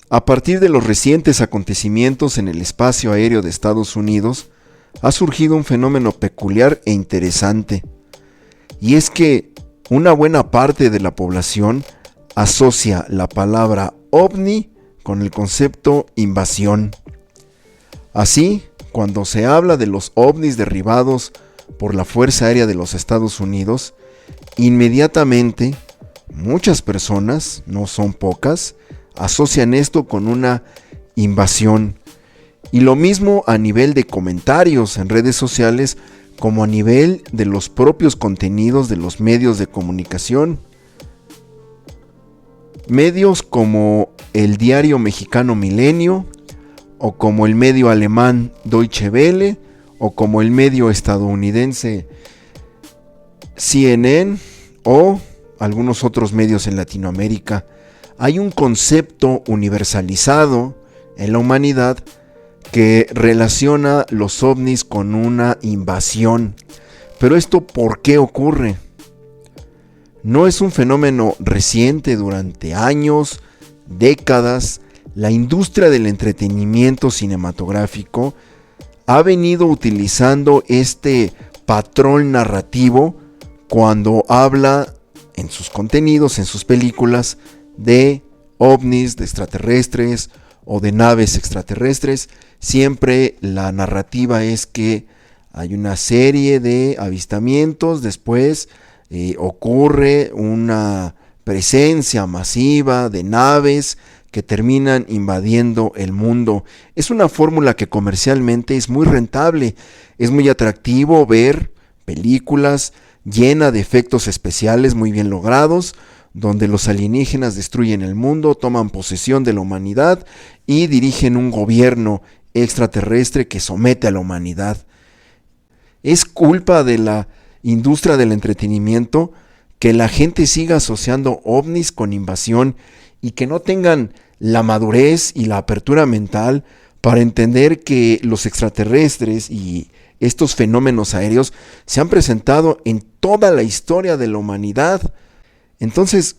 A partir de los recientes acontecimientos en el espacio aéreo de Estados Unidos, ha surgido un fenómeno peculiar e interesante, y es que una buena parte de la población asocia la palabra ovni con el concepto invasión. Así, cuando se habla de los ovnis derribados por la Fuerza Aérea de los Estados Unidos, inmediatamente muchas personas, no son pocas, asocian esto con una invasión. Y lo mismo a nivel de comentarios en redes sociales como a nivel de los propios contenidos de los medios de comunicación. Medios como el diario mexicano Milenio, o como el medio alemán Deutsche Welle, o como el medio estadounidense CNN, o algunos otros medios en Latinoamérica. Hay un concepto universalizado en la humanidad que relaciona los ovnis con una invasión. Pero esto, ¿por qué ocurre? No es un fenómeno reciente. Durante años, décadas, la industria del entretenimiento cinematográfico ha venido utilizando este patrón narrativo cuando habla en sus contenidos, en sus películas, de ovnis, de extraterrestres o de naves extraterrestres. Siempre la narrativa es que hay una serie de avistamientos, después ocurre una presencia masiva de naves que terminan invadiendo el mundo. Es una fórmula que comercialmente es muy rentable, es muy atractivo ver películas llenas de efectos especiales muy bien logrados, donde los alienígenas destruyen el mundo, toman posesión de la humanidad y dirigen un gobierno extraterrestre que somete a la humanidad. Es culpa de la industria del entretenimiento que la gente siga asociando ovnis con invasión y que no tengan la madurez y la apertura mental para entender que los extraterrestres y estos fenómenos aéreos se han presentado en toda la historia de la humanidad. Entonces,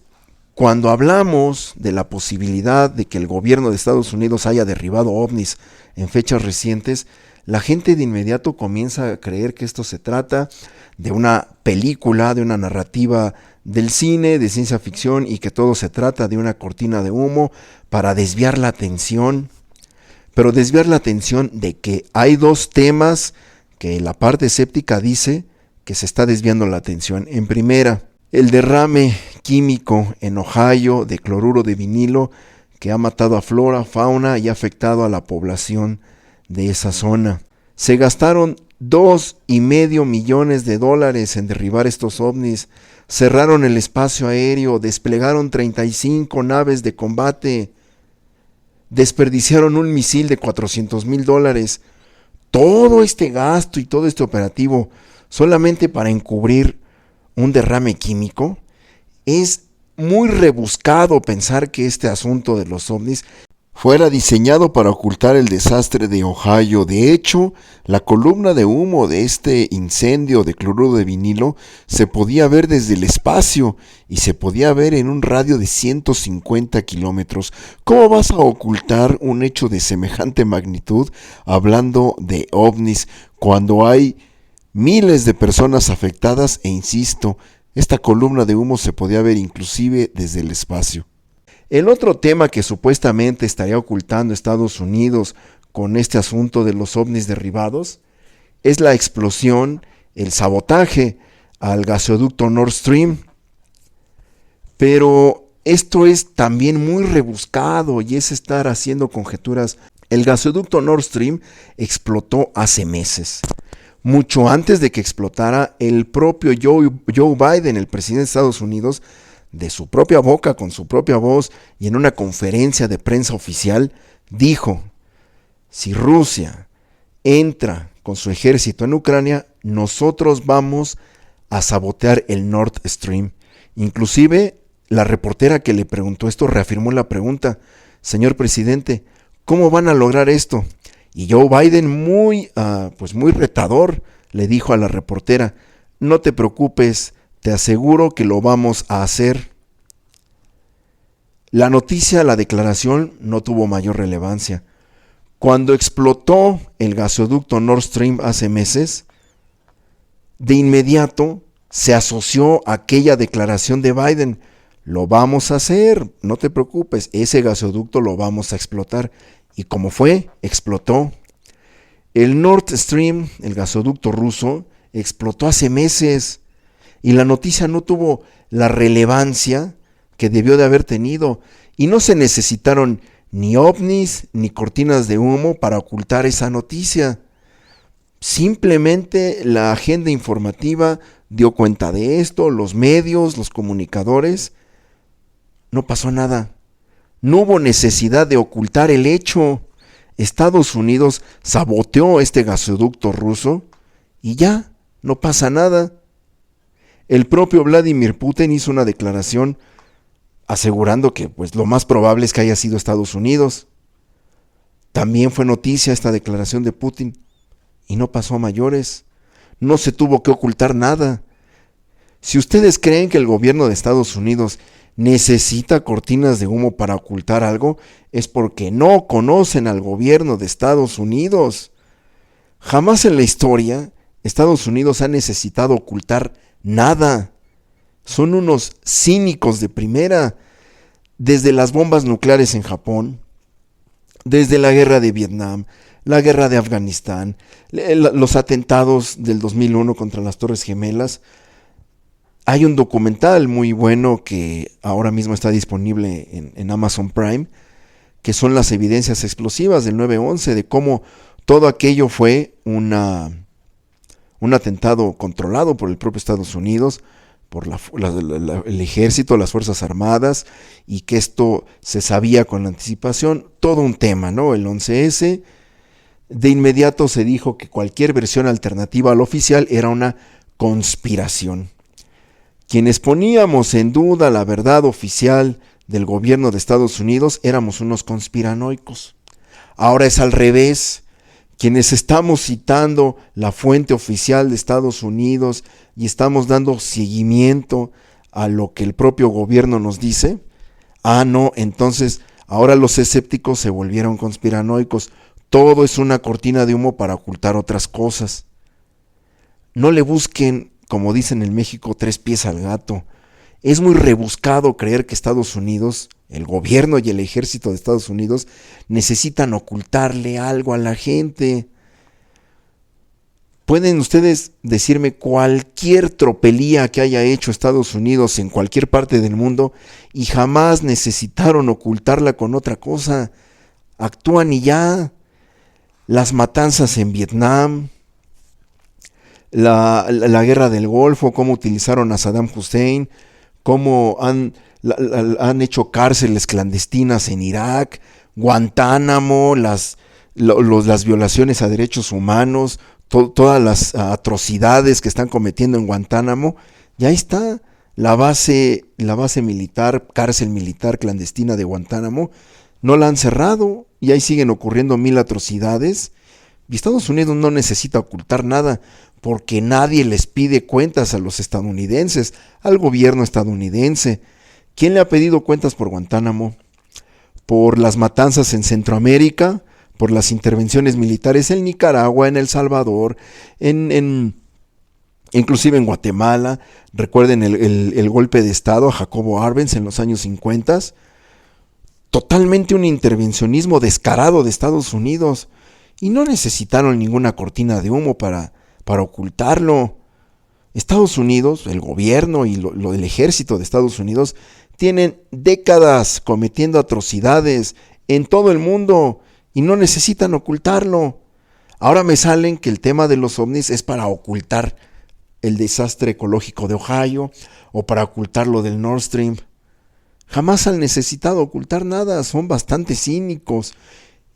cuando hablamos de la posibilidad de que el gobierno de Estados Unidos haya derribado ovnis en fechas recientes, la gente de inmediato comienza a creer que esto se trata de una película, de una narrativa del cine, de ciencia ficción, y que todo se trata de una cortina de humo para desviar la atención. Pero desviar la atención de que hay dos temas que la parte escéptica dice que se está desviando la atención. En primera, el derrame químico en Ohio de cloruro de vinilo que ha matado a flora, fauna y ha afectado a la población de esa zona. Se gastaron $2.5 millones en derribar estos ovnis, cerraron el espacio aéreo, desplegaron 35 naves de combate, desperdiciaron un misil de $400,000. Todo este gasto y todo este operativo solamente para encubrir un derrame químico. Es muy rebuscado pensar que este asunto de los ovnis fuera diseñado para ocultar el desastre de Ohio. De hecho, la columna de humo de este incendio de cloruro de vinilo se podía ver desde el espacio y se podía ver en un radio de 150 kilómetros. ¿Cómo vas a ocultar un hecho de semejante magnitud hablando de ovnis cuando hay miles de personas afectadas? E insisto, esta columna de humo se podía ver inclusive desde el espacio. El otro tema que supuestamente estaría ocultando Estados Unidos con este asunto de los ovnis derribados es la explosión, el sabotaje al gasoducto Nord Stream. Pero esto es también muy rebuscado y es estar haciendo conjeturas. El gasoducto Nord Stream explotó hace meses. Mucho antes de que explotara, el propio Joe Biden, el presidente de Estados Unidos, de su propia boca, con su propia voz y en una conferencia de prensa oficial, dijo: si Rusia entra con su ejército en Ucrania, nosotros vamos a sabotear el Nord Stream. Inclusive, la reportera que le preguntó esto reafirmó la pregunta: señor presidente, ¿cómo van a lograr esto? Y Joe Biden, muy retador, le dijo a la reportera: no te preocupes, te aseguro que lo vamos a hacer. La noticia, la declaración no tuvo mayor relevancia. Cuando explotó el gasoducto Nord Stream hace meses, de inmediato se asoció a aquella declaración de Biden. Lo vamos a hacer, no te preocupes, ese gasoducto lo vamos a explotar. Y como fue, explotó. El Nord Stream, el gasoducto ruso, explotó hace meses y la noticia no tuvo la relevancia que debió de haber tenido y no se necesitaron ni ovnis ni cortinas de humo para ocultar esa noticia. Simplemente la agenda informativa dio cuenta de esto, los medios, los comunicadores. No pasó nada. No hubo necesidad de ocultar el hecho. Estados Unidos saboteó este gasoducto ruso y ya, no pasa nada. El propio Vladimir Putin hizo una declaración asegurando que pues, lo más probable es que haya sido Estados Unidos. También fue noticia esta declaración de Putin y no pasó a mayores. No se tuvo que ocultar nada. Si ustedes creen que el gobierno de Estados Unidos necesita cortinas de humo para ocultar algo, es porque no conocen al gobierno de Estados Unidos. Jamás en la historia Estados Unidos ha necesitado ocultar nada. Son unos cínicos de primera. Desde las bombas nucleares en Japón, desde la guerra de Vietnam, la guerra de Afganistán, los atentados del 2001 contra las Torres Gemelas. Hay un documental muy bueno que ahora mismo está disponible en Amazon Prime, que son las evidencias explosivas del 9/11, de cómo todo aquello fue un atentado controlado por el propio Estados Unidos, por el ejército, las Fuerzas Armadas, y que esto se sabía con anticipación. Todo un tema, ¿no? El 11S. De inmediato se dijo que cualquier versión alternativa al oficial era una conspiración. Quienes poníamos en duda la verdad oficial del gobierno de Estados Unidos éramos unos conspiranoicos. Ahora es al revés. Quienes estamos citando la fuente oficial de Estados Unidos y estamos dando seguimiento a lo que el propio gobierno nos dice, no, entonces ahora los escépticos se volvieron conspiranoicos. Todo es una cortina de humo para ocultar otras cosas. No le busquen, como dicen en México, 3 pies al gato. Es muy rebuscado creer que Estados Unidos, el gobierno y el ejército de Estados Unidos, necesitan ocultarle algo a la gente. Pueden ustedes decirme cualquier tropelía que haya hecho Estados Unidos en cualquier parte del mundo y jamás necesitaron ocultarla con otra cosa. Actúan y ya. Las matanzas en Vietnam, la guerra del Golfo, cómo utilizaron a Saddam Hussein, cómo han hecho cárceles clandestinas en Irak, Guantánamo, las violaciones a derechos humanos, todas las atrocidades que están cometiendo en Guantánamo. Ya está la base militar, cárcel militar clandestina de Guantánamo. No la han cerrado y ahí siguen ocurriendo 1000 atrocidades. Y Estados Unidos no necesita ocultar nada porque nadie les pide cuentas a los estadounidenses, al gobierno estadounidense. ¿Quién le ha pedido cuentas por Guantánamo? Por las matanzas en Centroamérica, por las intervenciones militares en Nicaragua, en El Salvador, inclusive en Guatemala. Recuerden el golpe de estado a Jacobo Arbenz en los años 50. Totalmente un intervencionismo descarado de Estados Unidos. Y no necesitaron ninguna cortina de humo para ocultarlo. Estados Unidos, el gobierno y el ejército de Estados Unidos tienen décadas cometiendo atrocidades en todo el mundo y no necesitan ocultarlo. Ahora me salen que el tema de los ovnis es para ocultar el desastre ecológico de Ohio o para ocultar lo del Nord Stream. Jamás han necesitado ocultar nada, son bastante cínicos.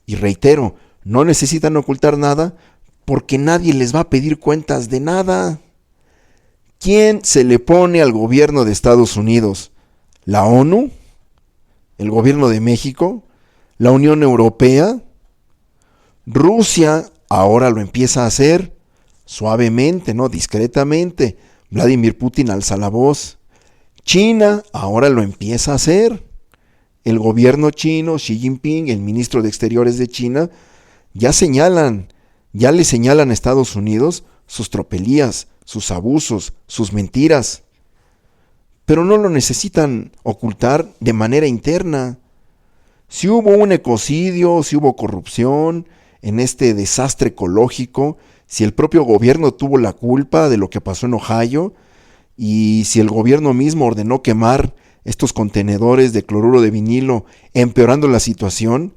Y reitero, no necesitan ocultar nada porque nadie les va a pedir cuentas de nada. ¿Quién se le pone al gobierno de Estados Unidos? ¿La ONU? ¿El gobierno de México? ¿La Unión Europea? Rusia ahora lo empieza a hacer suavemente, ¿no? Discretamente. Vladimir Putin alza la voz. China ahora lo empieza a hacer. El gobierno chino, Xi Jinping, el ministro de Exteriores de China, ya le señalan a Estados Unidos sus tropelías, sus abusos, sus mentiras. Pero no lo necesitan ocultar de manera interna. Si hubo un ecocidio, si hubo corrupción en este desastre ecológico, si el propio gobierno tuvo la culpa de lo que pasó en Ohio, y si el gobierno mismo ordenó quemar estos contenedores de cloruro de vinilo, empeorando la situación,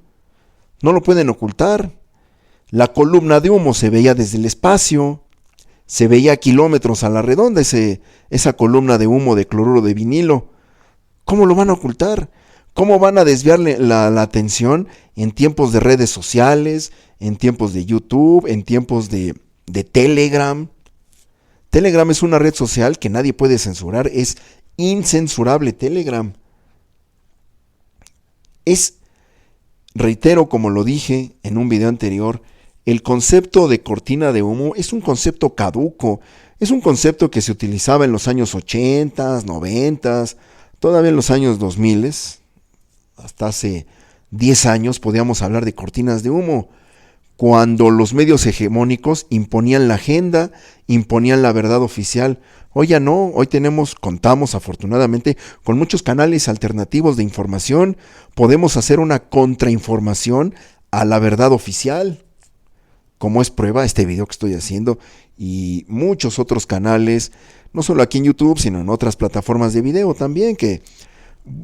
no lo pueden ocultar. La columna de humo se veía desde el espacio, se veía a kilómetros a la redonda esa columna de humo de cloruro de vinilo. ¿Cómo lo van a ocultar? ¿Cómo van a desviarle la atención en tiempos de redes sociales, en tiempos de YouTube, en tiempos de Telegram? Telegram es una red social que nadie puede censurar, es incensurable Telegram. Reitero, como lo dije en un video anterior, el concepto de cortina de humo es un concepto caduco, es un concepto que se utilizaba en los años 80, 90, todavía en los años 2000, hasta hace 10 años podíamos hablar de cortinas de humo, cuando los medios hegemónicos imponían la agenda, imponían la verdad oficial. Hoy ya no, hoy contamos afortunadamente con muchos canales alternativos de información, podemos hacer una contrainformación a la verdad oficial, como es prueba este video que estoy haciendo y muchos otros canales, no solo aquí en YouTube, sino en otras plataformas de video también, que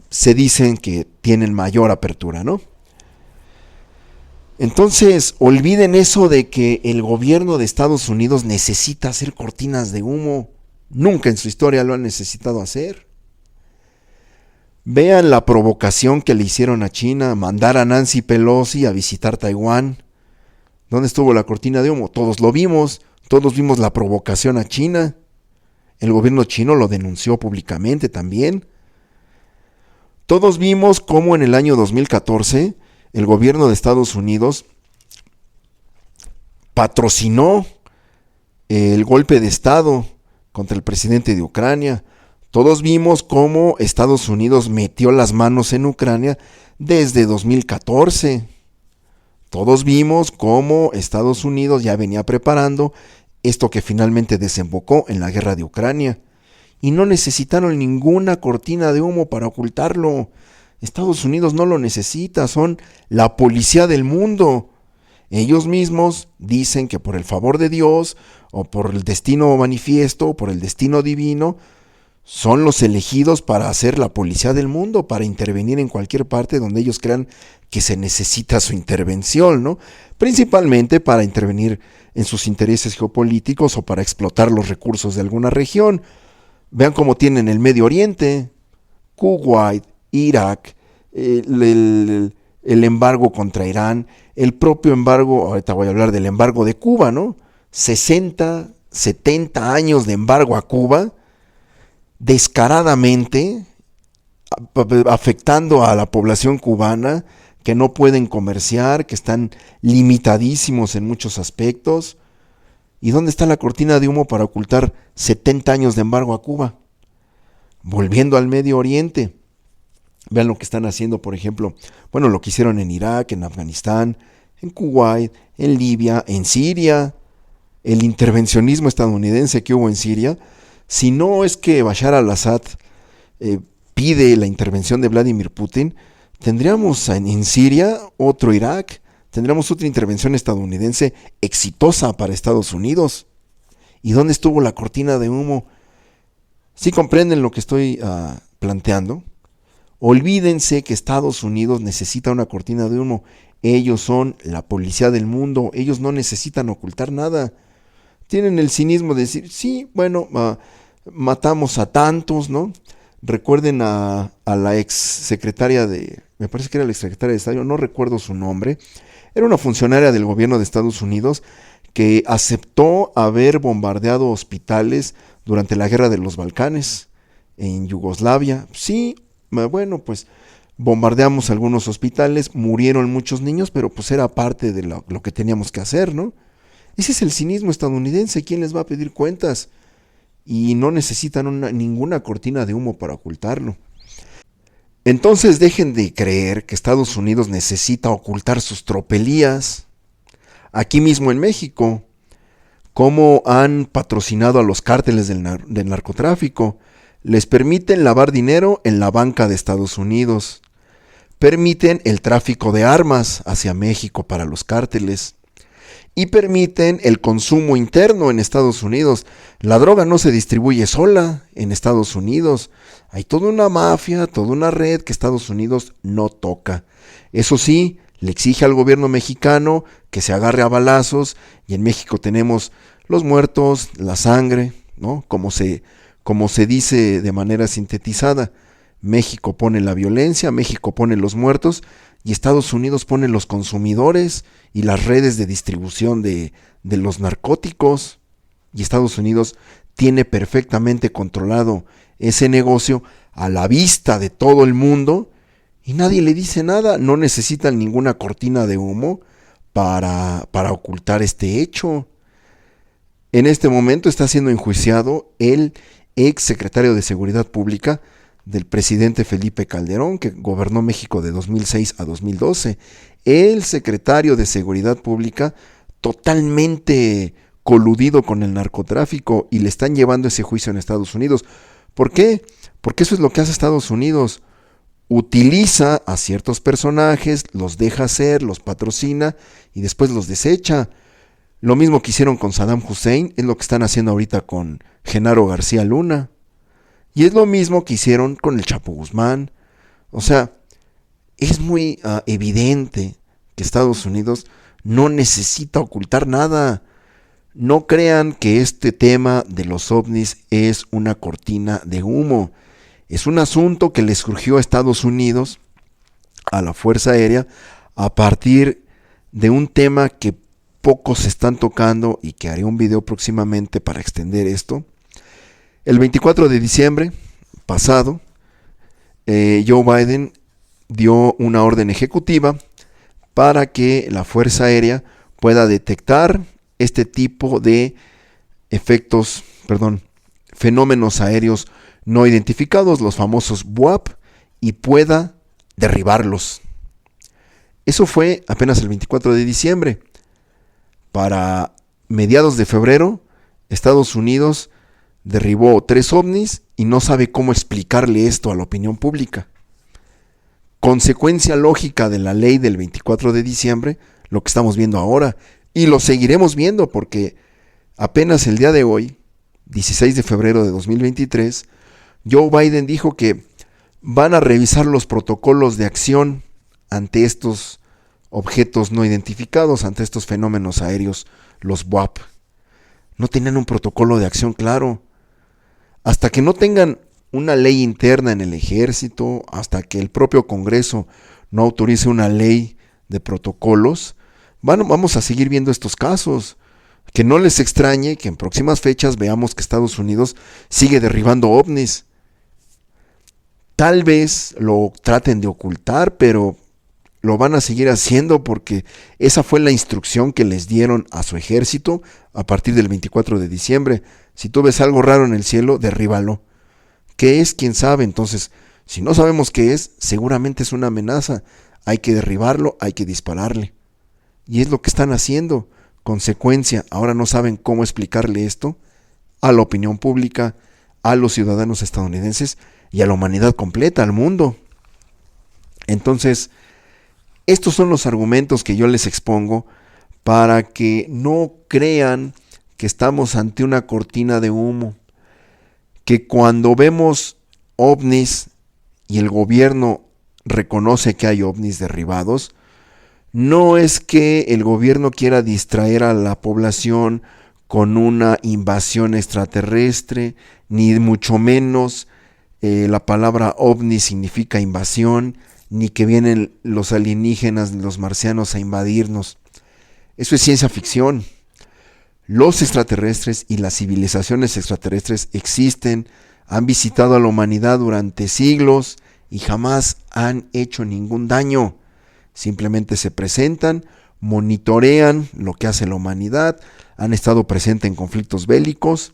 se dicen que tienen mayor apertura, ¿no? Entonces, olviden eso de que el gobierno de Estados Unidos necesita hacer cortinas de humo. Nunca en su historia lo han necesitado hacer. Vean la provocación que le hicieron a China, mandar a Nancy Pelosi a visitar Taiwán. ¿Dónde estuvo la cortina de humo? Todos vimos la provocación a China. El gobierno chino lo denunció públicamente también. Todos vimos cómo en el año 2014 el gobierno de Estados Unidos patrocinó el golpe de Estado contra el presidente de Ucrania. Todos vimos cómo Estados Unidos metió las manos en Ucrania desde 2014. Todos vimos cómo Estados Unidos ya venía preparando esto que finalmente desembocó en la guerra de Ucrania. Y no necesitaron ninguna cortina de humo para ocultarlo. Estados Unidos no lo necesita, son la policía del mundo. Ellos mismos dicen que por el favor de Dios, o por el destino manifiesto, o por el destino divino, son los elegidos para ser la policía del mundo, para intervenir en cualquier parte donde ellos crean que se necesita su intervención, ¿no? Principalmente para intervenir en sus intereses geopolíticos o para explotar los recursos de alguna región. Vean cómo tienen el Medio Oriente, Kuwait, Irak, el embargo contra Irán, el propio embargo, ahorita voy a hablar del embargo de Cuba, ¿no? 60, 70 años de embargo a Cuba, descaradamente afectando a la población cubana, que no pueden comerciar, que están limitadísimos en muchos aspectos. ¿Y dónde está la cortina de humo para ocultar 70 años de embargo a Cuba? Volviendo al Medio Oriente, vean lo que están haciendo, por ejemplo, lo que hicieron en Irak, en Afganistán, en Kuwait, en Libia, en Siria, el intervencionismo estadounidense que hubo en Siria. Si no es que Bashar al-Assad pide la intervención de Vladimir Putin, tendríamos en Siria otro Irak, tendríamos otra intervención estadounidense exitosa para Estados Unidos. ¿Y dónde estuvo la cortina de humo? ¿Sí comprenden lo que estoy planteando? Olvídense que Estados Unidos necesita una cortina de humo. Ellos son la policía del mundo, ellos no necesitan ocultar nada. Tienen el cinismo de decir, sí, matamos a tantos, ¿no? Recuerden a la ex secretaria me parece que era la ex secretaria de Estado, no recuerdo su nombre, era una funcionaria del gobierno de Estados Unidos que aceptó haber bombardeado hospitales durante la guerra de los Balcanes en Yugoslavia. Sí, pues bombardeamos algunos hospitales, murieron muchos niños, pero pues era parte de lo que teníamos que hacer, ¿no? Ese es el cinismo estadounidense. ¿Quién les va a pedir cuentas? Y no necesitan ninguna cortina de humo para ocultarlo. Entonces dejen de creer que Estados Unidos necesita ocultar sus tropelías. Aquí mismo en México, cómo han patrocinado a los cárteles del narcotráfico, les permiten lavar dinero en la banca de Estados Unidos, permiten el tráfico de armas hacia México para los cárteles y permiten el consumo interno en Estados Unidos. La droga no se distribuye sola en Estados Unidos, hay toda una mafia, toda una red que Estados Unidos no toca. Eso sí, le exige al gobierno mexicano que se agarre a balazos, y en México tenemos los muertos, la sangre, ¿no? Como se dice de manera sintetizada, México pone la violencia, México pone los muertos, y Estados Unidos pone los consumidores y las redes de distribución de los narcóticos. Y Estados Unidos tiene perfectamente controlado ese negocio a la vista de todo el mundo, y nadie le dice nada. No necesitan ninguna cortina de humo para ocultar este hecho. En este momento está siendo enjuiciado el ex secretario de Seguridad Pública del presidente Felipe Calderón, que gobernó México de 2006 a 2012. El secretario de Seguridad Pública totalmente coludido con el narcotráfico, y le están llevando ese juicio en Estados Unidos. ¿Por qué? Porque eso es lo que hace Estados Unidos. Utiliza a ciertos personajes, los deja hacer, los patrocina y después los desecha. Lo mismo que hicieron con Saddam Hussein es lo que están haciendo ahorita con Genaro García Luna. Y es lo mismo que hicieron con el Chapo Guzmán. O sea, es muy evidente que Estados Unidos no necesita ocultar nada. No crean que este tema de los ovnis es una cortina de humo. Es un asunto que le surgió a Estados Unidos, a la Fuerza Aérea, a partir de un tema que pocos están tocando y que haré un video próximamente para extender esto. El 24 de diciembre pasado, Joe Biden dio una orden ejecutiva para que la Fuerza Aérea pueda detectar este tipo de fenómenos aéreos no identificados, los famosos BUAP, y pueda derribarlos. Eso fue apenas el 24 de diciembre. Para mediados de febrero, Estados Unidos derribó 3 ovnis y no sabe cómo explicarle esto a la opinión pública. Consecuencia lógica de la ley del 24 de diciembre, lo que estamos viendo ahora, y lo seguiremos viendo porque apenas el día de hoy, 16 de febrero de 2023, Joe Biden dijo que van a revisar los protocolos de acción ante estos objetos no identificados, ante estos fenómenos aéreos, los BUAP. No tenían un protocolo de acción claro. Hasta que no tengan una ley interna en el ejército, hasta que el propio Congreso no autorice una ley de protocolos, vamos a seguir viendo estos casos. Que no les extrañe que en próximas fechas veamos que Estados Unidos sigue derribando ovnis. Tal vez lo traten de ocultar, pero lo van a seguir haciendo porque esa fue la instrucción que les dieron a su ejército a partir del 24 de diciembre. Si tú ves algo raro en el cielo, derríbalo. ¿Qué es? ¿Quién sabe? Entonces, si no sabemos qué es, seguramente es una amenaza. Hay que derribarlo, hay que dispararle. Y es lo que están haciendo. Consecuencia, ahora no saben cómo explicarle esto a la opinión pública, a los ciudadanos estadounidenses y a la humanidad completa, al mundo. Entonces, estos son los argumentos que yo les expongo para que no crean que estamos ante una cortina de humo, que cuando vemos ovnis y el gobierno reconoce que hay ovnis derribados, no es que el gobierno quiera distraer a la población con una invasión extraterrestre, ni mucho menos la palabra ovni significa invasión, ni que vienen los alienígenas, los marcianos a invadirnos. Eso es ciencia ficción. Los extraterrestres y las civilizaciones extraterrestres existen, han visitado a la humanidad durante siglos y jamás han hecho ningún daño. Simplemente se presentan, monitorean lo que hace la humanidad, han estado presentes en conflictos bélicos,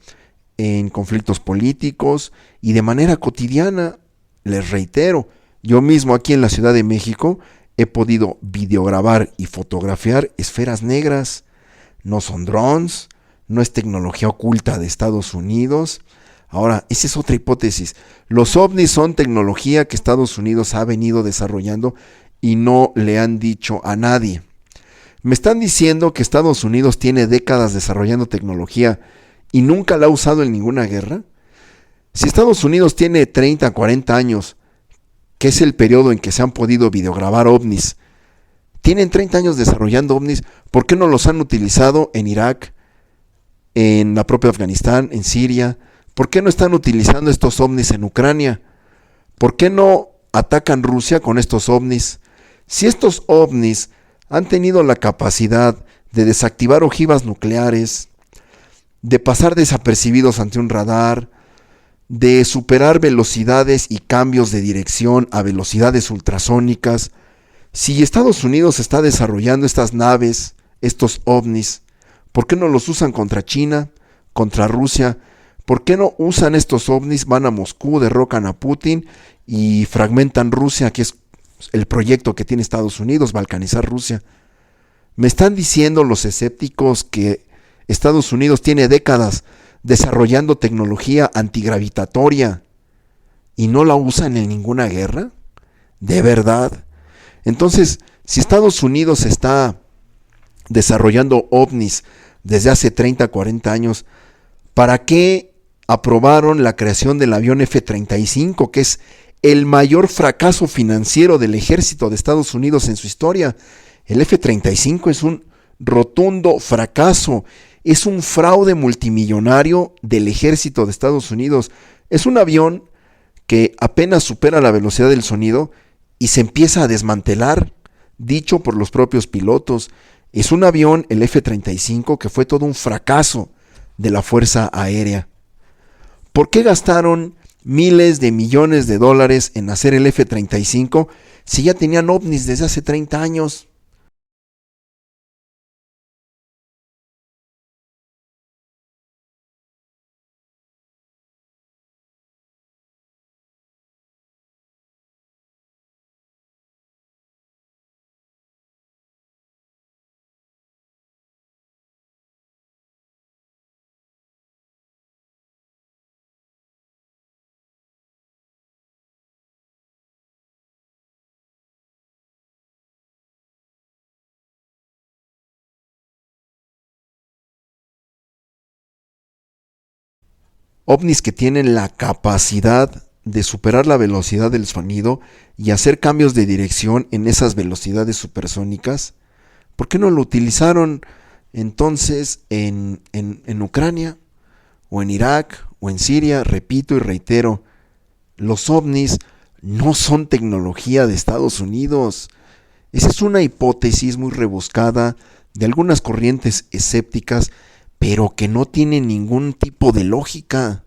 en conflictos políticos y de manera cotidiana, les reitero, Yo mismo aquí en la Ciudad de México he podido videograbar y fotografiar esferas negras. No son drones, no es tecnología oculta de Estados Unidos. Ahora, esa es otra hipótesis. Los ovnis son tecnología que Estados Unidos ha venido desarrollando y no le han dicho a nadie. Me están diciendo que Estados Unidos tiene décadas desarrollando tecnología y nunca la ha usado en ninguna guerra. Si Estados Unidos tiene 30, 40 años, que es el periodo en que se han podido videograbar ovnis, tienen 30 años desarrollando ovnis, ¿por qué no los han utilizado en Irak, en la propia Afganistán, en Siria? ¿Por qué no están utilizando estos ovnis en Ucrania? ¿Por qué no atacan Rusia con estos ovnis? Si estos ovnis han tenido la capacidad de desactivar ojivas nucleares, de pasar desapercibidos ante un radar, de superar velocidades y cambios de dirección a velocidades ultrasónicas, si Estados Unidos está desarrollando estas naves, estos ovnis, ¿por qué no los usan contra China, contra Rusia? ¿Por qué no usan estos ovnis, van a Moscú, derrocan a Putin y fragmentan Rusia, que es el proyecto que tiene Estados Unidos, balcanizar Rusia? Me están diciendo los escépticos que Estados Unidos tiene décadas desarrollando tecnología antigravitatoria y no la usan en ninguna guerra. ¿De verdad? Entonces, si Estados Unidos está desarrollando ovnis desde hace 30, 40 años, ¿para qué aprobaron la creación del avión F-35, que es el mayor fracaso financiero del ejército de Estados Unidos en su historia? El F-35 es un rotundo fracaso, es un fraude multimillonario del ejército de Estados Unidos. Es un avión que apenas supera la velocidad del sonido y se empieza a desmantelar, dicho por los propios pilotos. Es un avión, el F-35, que fue todo un fracaso de la Fuerza Aérea. ¿Por qué gastaron miles de millones de dólares en hacer el F-35 si ya tenían ovnis desde hace 30 años? Ovnis que tienen la capacidad de superar la velocidad del sonido y hacer cambios de dirección en esas velocidades supersónicas. ¿Por qué no lo utilizaron entonces en Ucrania o en Irak o en Siria? Repito y reitero, los ovnis no son tecnología de Estados Unidos. Esa es una hipótesis muy rebuscada de algunas corrientes escépticas, pero que no tiene ningún tipo de lógica.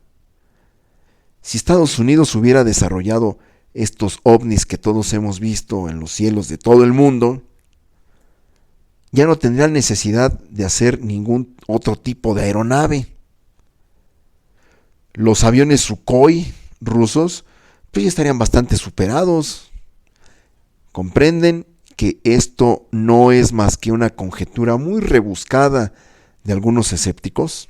Si Estados Unidos hubiera desarrollado estos ovnis que todos hemos visto en los cielos de todo el mundo, ya no tendrían necesidad de hacer ningún otro tipo de aeronave. Los aviones Sukhoi rusos pues ya estarían bastante superados. ¿Comprenden que esto no es más que una conjetura muy rebuscada de algunos escépticos?